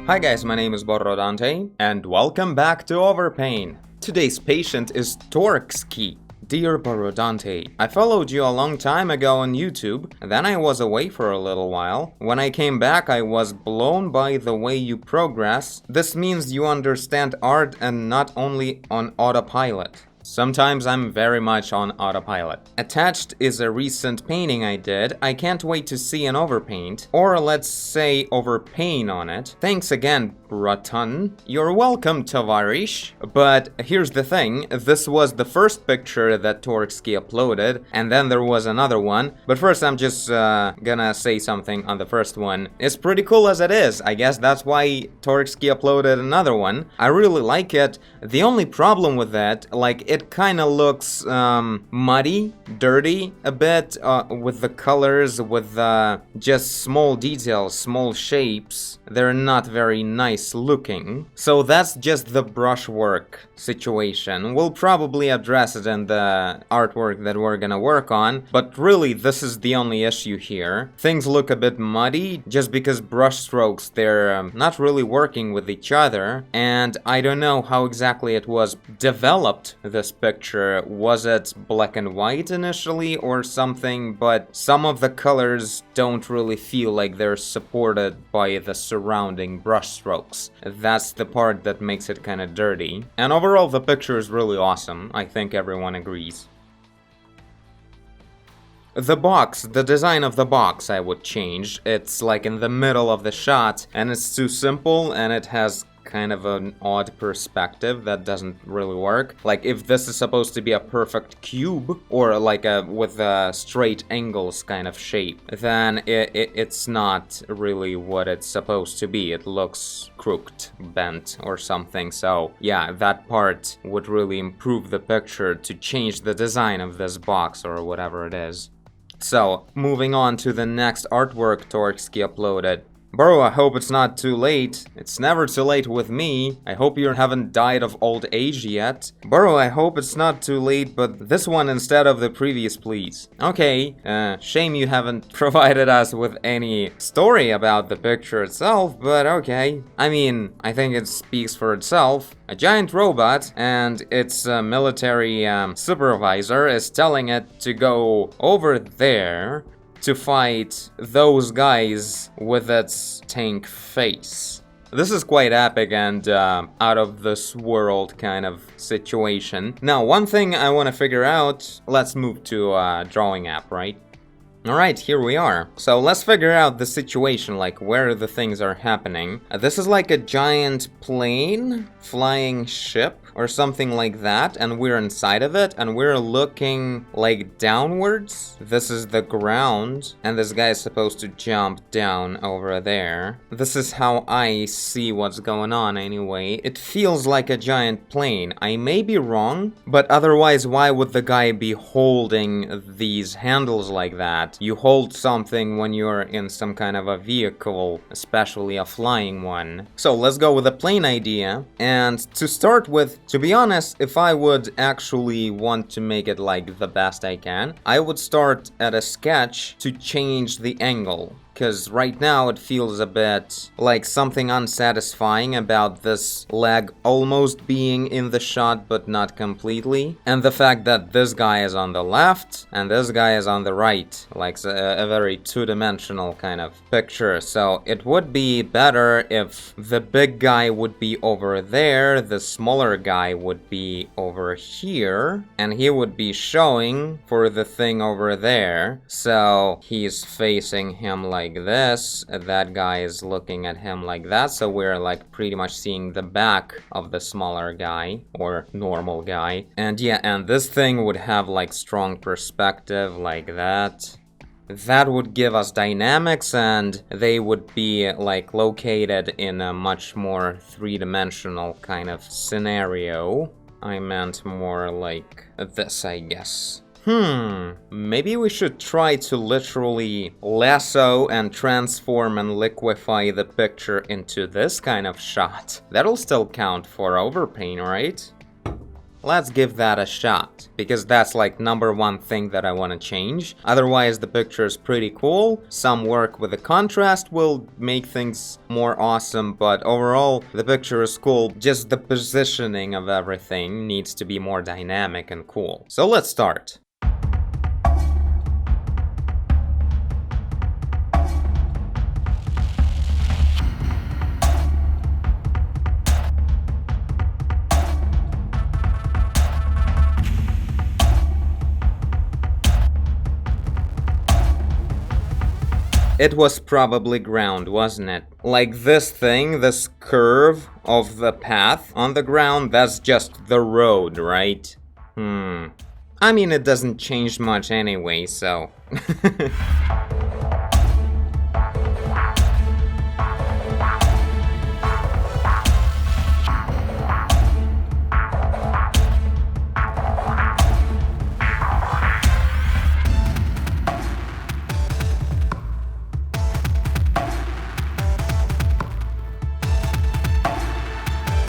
Hi guys, my name is Dante, and welcome back to Overpain. Today's patient is Torxkey. Dear Dante, I followed you a long time ago on YouTube, then I was away for a little while. When I came back, I was blown by the way you progress. This means you understand art and not only on autopilot. Sometimes I'm very much on autopilot. Attached is a recent painting I did. I can't wait to see an overpaint, or let's say overpaint on it. Thanks again, Braton. You're welcome, Tavarish. But here's the thing, this was the first picture that Torxkey uploaded, and then there was another one. But first I'm just gonna say something on the first one. It's pretty cool as it is. I guess that's why Torxkey uploaded another one. I really like it. The only problem with that, it kind of looks muddy, dirty a bit, with the colors, with just small details, small shapes. They're not very nice looking. So that's just the brushwork situation. We'll probably address it in the artwork that we're gonna work on, but really this is the only issue here. Things look a bit muddy just because brush strokes, they're not really working with each other, and I don't know how exactly it was developed, this picture. Was it black and white initially or something? But some of the colors don't really feel like they're supported by the surrounding brush strokes. That's the part that makes it kind of dirty. And overall the picture is really awesome. I think everyone agrees. The box, the design of the box I would change. It's like in the middle of the shot and it's too simple and it has kind of an odd perspective that doesn't really work. Like if this is supposed to be a perfect cube or like with a straight angles kind of shape, then it's not really what it's supposed to be. It looks crooked, bent or something. So yeah, that part would really improve the picture to change the design of this box or whatever it is. So moving on to the next artwork Torxkey uploaded. Bro, I hope it's not too late. It's never too late with me. I hope you haven't died of old age yet. Bro, I hope it's not too late, but this one instead of the previous, please. Okay, shame you haven't provided us with any story about the picture itself, but okay. I mean, I think it speaks for itself. A giant robot and its military supervisor is telling it to go over there to fight those guys with its tank face. This is quite epic and out of this world kind of situation. Now, one thing I want to figure out, let's move to a drawing app, right? Alright, here we are. So let's figure out the situation, like where the things are happening. This is like a giant plane, flying ship, or something like that, and we're inside of it, and we're looking like downwards. This is the ground, and this guy is supposed to jump down over there. This is how I see what's going on anyway. It feels like a giant plane. I may be wrong, but otherwise why would the guy be holding these handles like that? You hold something when you're in some kind of a vehicle, especially a flying one. So let's go with the plane idea, and to start with, to be honest, if I would actually want to make it like the best I can, I would start at a sketch to change the angle. Because right now it feels a bit like something unsatisfying about this leg almost being in the shot but not completely. And the fact that this guy is on the left and this guy is on the right, like a very two-dimensional kind of picture. So it would be better if the big guy would be over there, the smaller guy would be over here, and he would be showing for the thing over there. So he's facing him like this, that guy is looking at him like that, so we're like pretty much seeing the back of the smaller guy or normal guy. And yeah, and this thing would have like strong perspective like that. That would give us dynamics and they would be like located in a much more three-dimensional kind of scenario. I meant more like this, I guess. Maybe we should try to literally lasso and transform and liquefy the picture into this kind of shot. That'll still count for overpaint, right? let's give that a shot, because that's like number one thing that I want to change. Otherwise, the picture is pretty cool. Some work with the contrast will make things more awesome, but overall, the picture is cool. Just the positioning of everything needs to be more dynamic and cool. So let's start. It was probably ground, wasn't it? Like this thing, this curve of the path on the ground, that's just the road, right? I mean, it doesn't change much anyway, so...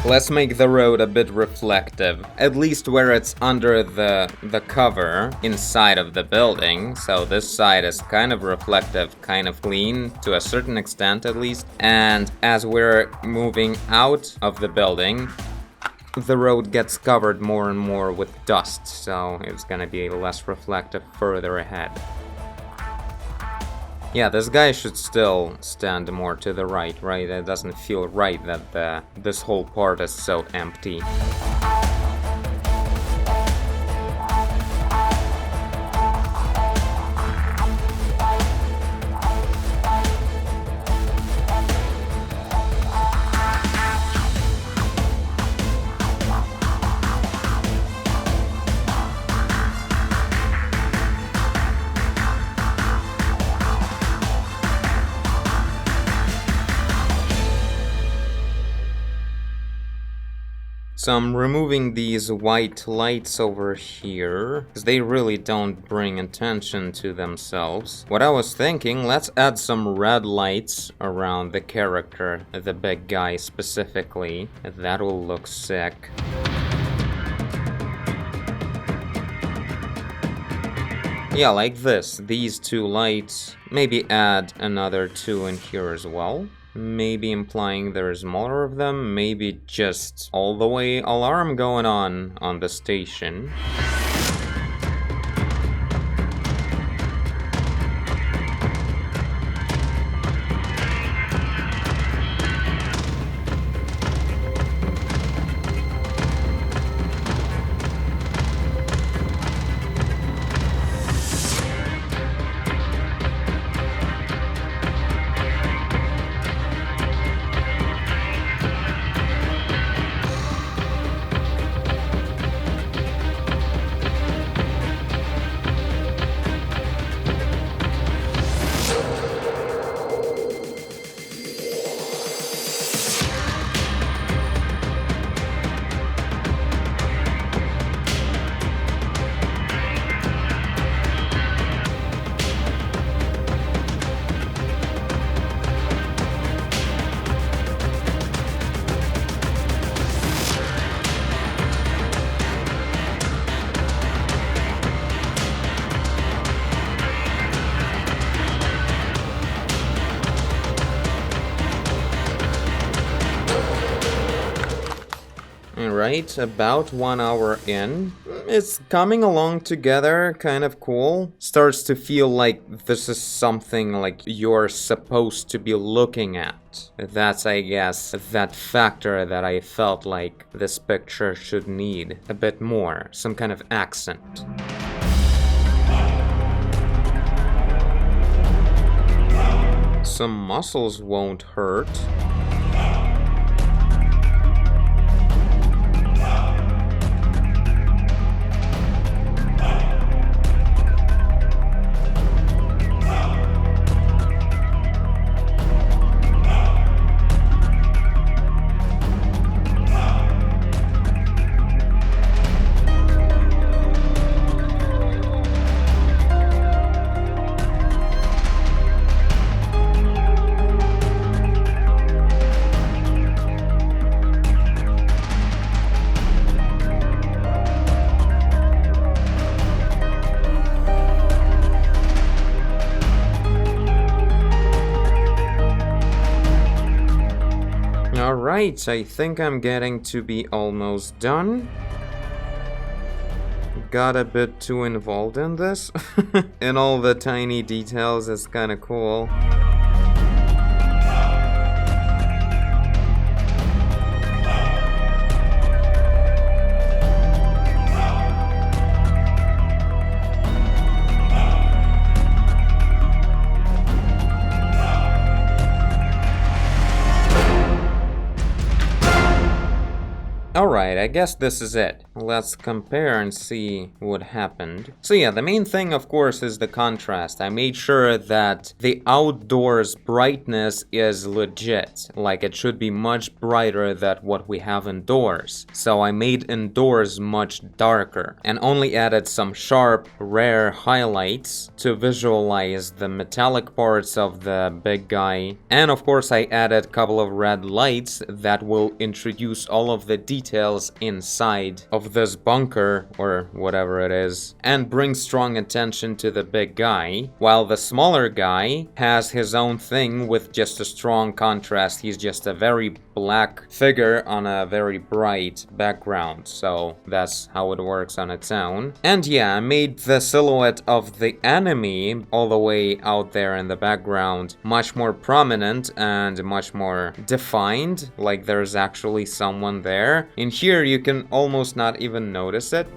Let's make the road a bit reflective, at least where it's under the cover inside of the building. So this side is kind of reflective, kind of clean, to a certain extent at least. And as we're moving out of the building, the road gets covered more and more with dust, so it's gonna be less reflective further ahead. Yeah, this guy should still stand more to the right, right? It doesn't feel right that this whole part is so empty. So I'm removing these white lights over here, because they really don't bring attention to themselves. What I was thinking, let's add some red lights around the character, the big guy specifically. That will look sick. Yeah, like this. These two lights. Maybe add another two in here as well. Maybe implying there's more of them, maybe just all the way alarm going on the station. Alright, about 1 hour in. It's coming along together, kind of cool. Starts to feel like this is something like you're supposed to be looking at. That's, I guess, that factor that I felt like this picture should need a bit more. Some kind of accent. Some muscles won't hurt. Alright, I think I'm getting to be almost done. Got a bit too involved in this. In all the tiny details, it's kinda cool. Alright, I guess this is it. Let's compare and see what happened. So yeah, the main thing, of course, is the contrast. I made sure that the outdoors brightness is legit. Like, it should be much brighter than what we have indoors. So I made indoors much darker, and only added some sharp, rare highlights to visualize the metallic parts of the big guy. And of course, I added a couple of red lights that will introduce all of the details inside of this bunker or whatever it is and bring strong attention to the big guy, while the smaller guy has his own thing with just a strong contrast. He's just a very black figure on a very bright background, so that's how it works on its own. And yeah, I made the silhouette of the enemy all the way out there in the background much more prominent and much more defined, like there's actually someone there. In here you can almost not even notice it.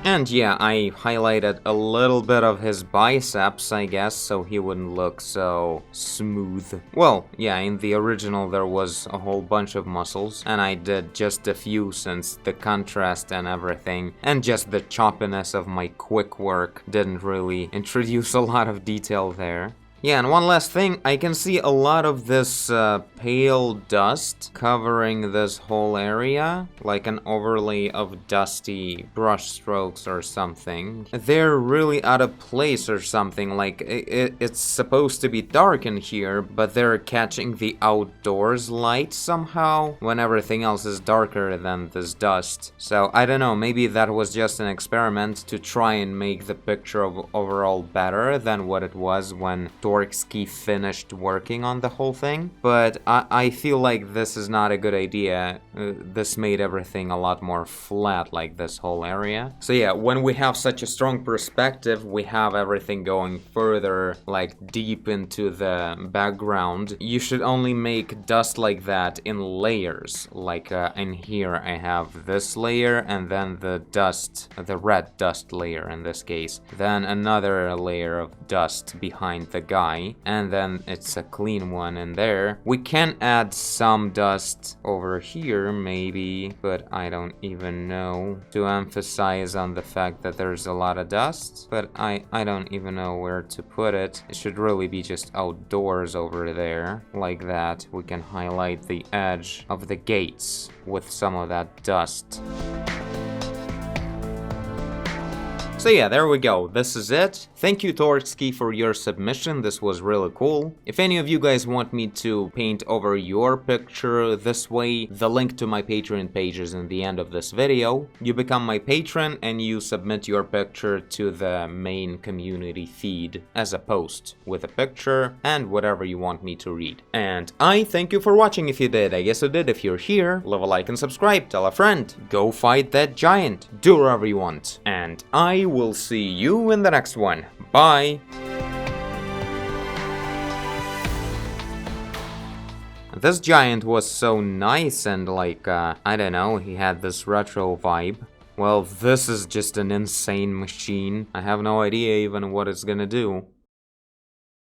And yeah, I highlighted a little bit of his biceps, I guess, so he wouldn't look so smooth. Well, yeah, in the original there was a whole bunch of muscles, and I did just a few since the contrast and everything, and just the choppiness of my quick work didn't really introduce a lot of detail there. Yeah, and one last thing, I can see a lot of this pale dust covering this whole area, like an overlay of dusty brush strokes or something. They're really out of place or something, like it's supposed to be dark in here, but they're catching the outdoors light somehow when everything else is darker than this dust. So I don't know, maybe that was just an experiment to try and make the picture overall better than what it was when Torksky finished working on the whole thing, but I feel like this is not a good idea. This made everything a lot more flat, like this whole area. So yeah, when we have such a strong perspective, we have everything going further, like deep into the background. You should only make dust like that in layers, like in here I have this layer and then the dust, the red dust layer in this case, then another layer of dust behind the guy, and then it's a clean one in there. We can add some dust over here maybe, but I don't even know, to emphasize on the fact that there's a lot of dust, but I don't even know where to put it. It should really be just outdoors over there, like that. We can highlight the edge of the gates with some of that dust. So yeah, there we go, this is it. Thank you Torksky for your submission, this was really cool. If any of you guys want me to paint over your picture this way, the link to my Patreon page is in the end of this video. You become my patron and you submit your picture to the main community feed as a post with a picture and whatever you want me to read. And I thank you for watching if you did. I guess you did. If you're here, leave a like and subscribe, tell a friend, go fight that giant, do whatever you want. And I will see you in the next one. Bye! This giant was so nice and like, I don't know, he had this retro vibe. Well, this is just an insane machine. I have no idea even what it's gonna do.